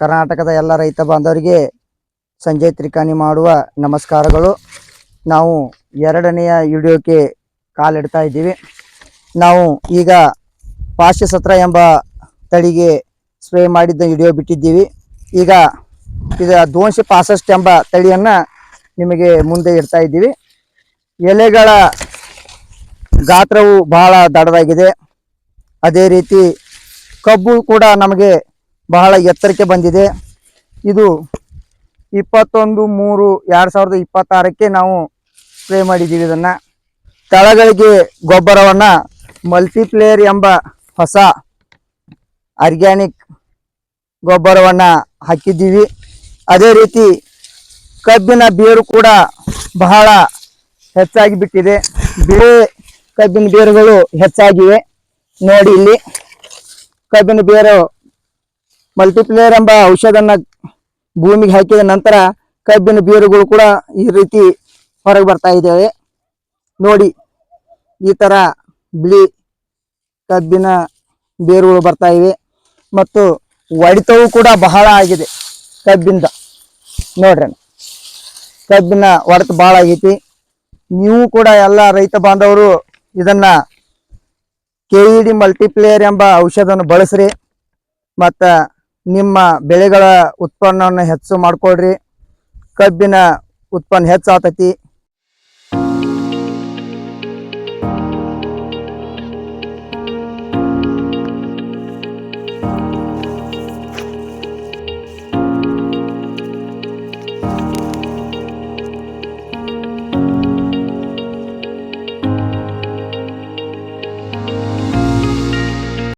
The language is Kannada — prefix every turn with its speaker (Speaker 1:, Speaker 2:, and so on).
Speaker 1: ಕರ್ನಾಟಕದ ಎಲ್ಲ ರೈತ ಬಾಂಧವರಿಗೆ ಸಂಜಯ್ ತ್ರಿಕಾನಿ ಮಾಡುವ ನಮಸ್ಕಾರಗಳು. ನಾವು ಎರಡನೆಯ ವಿಡಿಯೋಕ್ಕೆ ಕಾಲಿಡ್ತಾ ಇದ್ದೀವಿ. ನಾವು ಈಗ ಪಾಶ್ಯಸತ್ರ ಎಂಬ ತಳಿಗೆ ಸ್ಪ್ರೇ ಮಾಡಿದ್ದ ವಿಡಿಯೋ ಬಿಟ್ಟಿದ್ದೀವಿ. ಈಗ ಇದು 265 ಎಂಬ ತಳಿಯನ್ನು ನಿಮಗೆ ಮುಂದೆ ಇಡ್ತಾ ಇದ್ದೀವಿ. ಎಲೆಗಳ ಗಾತ್ರವು ಬಹಳ ದೊಡ್ಡದಾಗಿದೆ. ಅದೇ ರೀತಿ ಕಬ್ಬು ಕೂಡ ನಮಗೆ ಬಹಳ ಎತ್ತರಕ್ಕೆ ಬಂದಿದೆ. ಇದು 21/3/2026ಕ್ಕೆ ನಾವು ಸ್ಪ್ರೇ ಮಾಡಿದ್ದೀವಿ. ಇದನ್ನು ತಳಗಳಿಗೆ ಗೊಬ್ಬರವನ್ನು ಮಲ್ಟಿಪ್ಲೇಯರ್ ಎಂಬ ಹೊಸ ಆರ್ಗ್ಯಾನಿಕ್ ಗೊಬ್ಬರವನ್ನು ಹಾಕಿದ್ದೀವಿ. ಅದೇ ರೀತಿ ಕಬ್ಬಿನ ಬೇರು ಕೂಡ ಬಹಳ ಹೆಚ್ಚಾಗಿ ಬಿಟ್ಟಿದೆ. ಬಿಳೆ ಕಬ್ಬಿನ ಬೇರುಗಳು ಹೆಚ್ಚಾಗಿವೆ. ನೋಡಿ, ಇಲ್ಲಿ ಕಬ್ಬಿನ ಬೇರು ಮಲ್ಟಿಪ್ಲೇಯರ್ ಎಂಬ ಔಷಧನ ಭೂಮಿಗೆ ಹಾಕಿದ ನಂತರ ಕಬ್ಬಿನ ಬೇರುಗಳು ಕೂಡ ಈ ರೀತಿ ಹೊರಗೆ ಬರ್ತಾ ಇದ್ದಾವೆ. ನೋಡಿ, ಈ ಥರ ಬಿಳಿ ಕಬ್ಬಿನ ಬೇರುಗಳು ಬರ್ತಾ ಇವೆ ಮತ್ತು ಹೊಡಿತವು ಕೂಡ ಬಹಳ ಆಗಿದೆ ಕಬ್ಬಿಂದ. ನೋಡ್ರಿ, ಕಬ್ಬಿನ ಹೊಡೆತ ಭಾಳ ಆಗೈತಿ. ನೀವು ಕೂಡ ಎಲ್ಲ ರೈತ ಬಾಂಧವರು ಇದನ್ನ KED ಮಲ್ಟಿಪ್ಲೇಯರ್ ಎಂಬ ಔಷಧವನ್ನು ಬಳಸ್ರಿ ಮತ್ತು ನಿಮ್ಮ ಬೆಳೆಗಳ ಉತ್ಪನ್ನವನ್ನು ಹೆಚ್ಚು ಮಾಡ್ಕೊಳ್ರಿ. ಕಬ್ಬಿನ ಉತ್ಪನ್ನ ಹೆಚ್ಚಾಗ್ತೈತಿ.